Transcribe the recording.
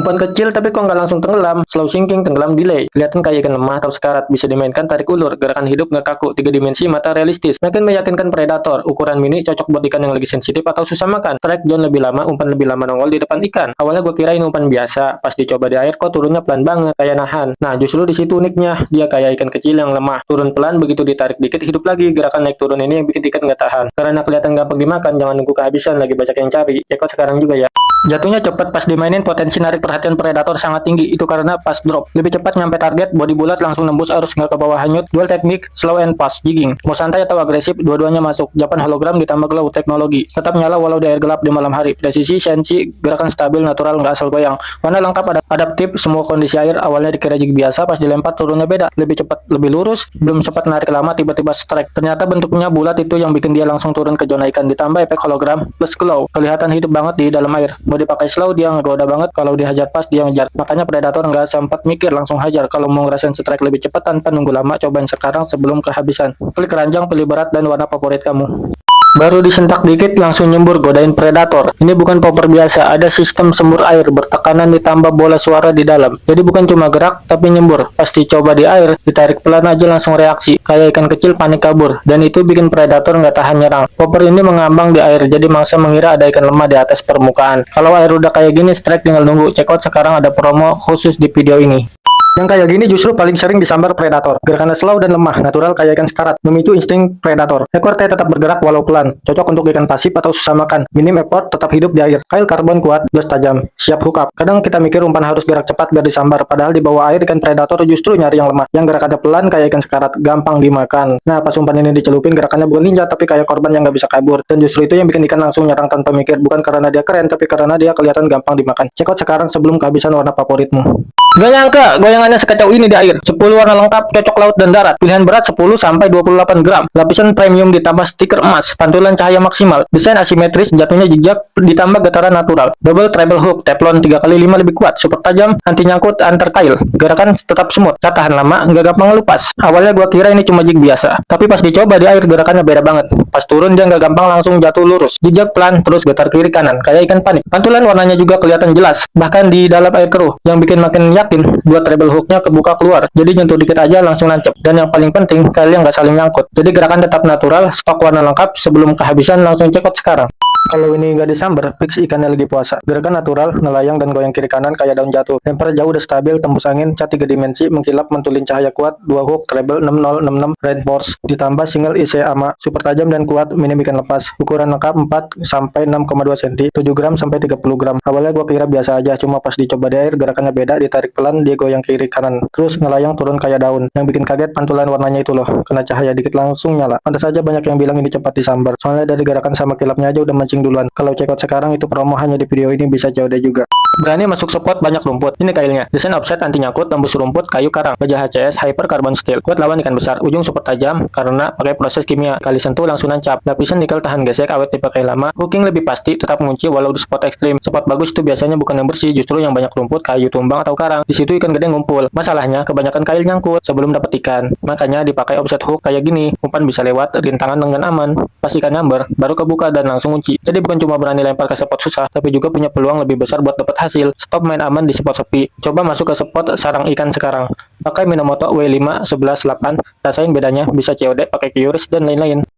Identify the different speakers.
Speaker 1: Umpan kecil tapi kok nggak langsung tenggelam, slow sinking, tenggelam delay. Kelihatan kayak ikan lemah atau sekarat, bisa dimainkan tarik ulur, gerakan hidup nggak kaku, 3 dimensi, mata realistis. Makin meyakinkan predator, ukuran mini cocok buat ikan yang lagi sensitif atau susah makan. Strike zone lebih lama, umpan lebih lama nongol di depan ikan. Awalnya gue kira ini umpan biasa, pas dicoba di air kok turunnya pelan banget, kayak nahan. Nah justru di situ uniknya, dia kayak ikan kecil yang lemah, turun pelan begitu ditarik dikit hidup lagi. Gerakan naik turun ini yang bikin ikan nggak tahan. Karena kelihatan gampang dimakan, jangan nunggu kehabisan lagi banyak yang cari. Cekot sekarang juga ya. Jatuhnya cepat pas dimainin, potensi narik perhatian predator sangat tinggi. Itu karena pas drop lebih cepat nyampe target, body bulat langsung nembus arus nggak ke bawah hanyut. Dual teknik slow and fast jigging, mau santai atau agresif dua-duanya masuk. Japan hologram ditambah glow teknologi, tetap nyala walau di air gelap di malam hari. Presisi, sensi, gerakan stabil, natural, nggak asal goyang. Warna lengkap, adaptif semua kondisi air. Awalnya dikira jig biasa, pas dilempar turunnya beda, lebih cepat, lebih lurus. Belum sempat narik lama tiba-tiba strike. Ternyata bentuknya bulat, itu yang bikin dia langsung turun ke zona ikan. Ditambah efek hologram plus glow, kelihatan hidup banget di dalam air. Mau dipakai slow dia ngegoda banget, kalau dihajar pas dia ngejar. Makanya predator nggak sempat mikir, langsung hajar. Kalau mau ngerasain strike lebih cepat tanpa nunggu lama, cobain sekarang sebelum kehabisan. Klik keranjang, pilih berat dan warna favorit kamu. Baru disentak dikit langsung nyembur, godain predator. Ini bukan popper biasa, ada sistem sembur air bertekanan ditambah bola suara di dalam. Jadi bukan cuma gerak tapi nyembur. Pasti coba di air, ditarik pelan aja langsung reaksi. Kayak ikan kecil panik kabur, dan itu bikin predator nggak tahan nyerang. Popper ini mengambang di air, jadi mangsa mengira ada ikan lemah di atas permukaan. Kalau air udah kayak gini, strike tinggal nunggu. Check out sekarang, ada promo khusus di video ini. Yang kayak gini justru paling sering disambar predator. Gerakannya slow dan lemah, natural kayak ikan sekarat, memicu insting predator. Ekor T tetap bergerak walau pelan, cocok untuk ikan pasif atau susah makan. Minim effort, tetap hidup di air. Kail karbon kuat, gas tajam, siap hook up. Kadang kita mikir umpan harus gerak cepat biar disambar, padahal di bawah air ikan predator justru nyari yang lemah. Yang gerakannya pelan kayak ikan sekarat, gampang dimakan. Nah pas umpan ini dicelupin, gerakannya bukan ninja tapi kayak korban yang nggak bisa kabur. Dan justru itu yang bikin ikan langsung nyerang tanpa mikir, bukan karena dia keren tapi karena dia kelihatan gampang dimakan. Check out sekarang sebelum kehabisan warna favoritmu. Gak nyangka goyangannya sekacau ini di air. 10 warna lengkap, cocok laut dan darat. Pilihan berat 10 sampai 28 gram. Lapisan premium ditambah stiker emas. Pantulan cahaya maksimal. Desain asimetris, jatuhnya jejak ditambah getaran natural. Double treble hook, teflon 3x5 lebih kuat. Super tajam, anti nyangkut antar kail. Gerakan tetap smooth, tahan lama, nggak gampang lepas. Awalnya gua kira ini cuma jig biasa, tapi pas dicoba di air gerakannya beda banget. Pas turun dia nggak gampang langsung jatuh lurus. Jejak pelan, terus getar kiri kanan, kayak ikan panik. Pantulan warnanya juga kelihatan jelas, bahkan di dalam air keruh. Yang bikin makin yakin, dua treble hooknya kebuka keluar, jadi nyentuh dikit aja langsung nancep. Dan yang paling penting, kailnya nggak saling nyangkut, jadi gerakan tetap natural. Stok warna lengkap, sebelum kehabisan langsung check out sekarang. Kalau ini nggak disambar, fix ikannya lagi puasa. Gerakan natural, ngelayang dan goyang kiri kanan kayak daun jatuh. Lempar jauh udah stabil, tembus angin, cat 3 dimensi, mengkilap, mentulin cahaya kuat, 2 hook, treble 6066, reinforce, ditambah single IC ama, super tajam dan kuat, minim ikan lepas. Ukuran lengkap 4 sampai 6,2 cm, 7 gram sampai 30 gram. Awalnya gua kira biasa aja, cuma pas dicoba di air gerakannya beda, ditarik pelan, dia goyang kiri kanan. Terus ngelayang turun kayak daun. Yang bikin kaget pantulan warnanya itu loh, kena cahaya dikit langsung nyala. Pantas saja banyak yang bilang ini cepat disambar. Soalnya dari gerakan sama kilapnya aja udah mancing duluan. Kalau check out sekarang itu promo hanya di video ini, bisa COD juga. Berani masuk spot banyak rumput. Ini kailnya. Desain offset anti nyangkut, tembus rumput, kayu karang. Baja HCS Hyper Carbon Steel. Kuat lawan ikan besar. Ujung super tajam karena pakai proses kimia. Kali sentuh langsung nancap. Lapisan nikel tahan gesek, awet dipakai lama. Hooking lebih pasti, tetap mengunci walau di spot ekstrim. Spot bagus itu biasanya bukan yang bersih, justru yang banyak rumput, kayu tumbang atau karang. Di situ ikan gede ngumpul. Masalahnya kebanyakan kail nyangkut sebelum dapat ikan. Makanya dipakai offset hook kayak gini. Umpan bisa lewat rintangan dengan aman. Pas ikan nyamber, baru kebuka dan langsung kunci. Jadi bukan cuma berani lempar ke spot susah, tapi juga punya peluang lebih besar buat dapat hasil. Stop main aman di spot sepi. Coba masuk ke spot sarang ikan sekarang. Pakai Minamoto W5 11 8. Rasain bedanya, bisa COD pakai QRIS dan lain-lain.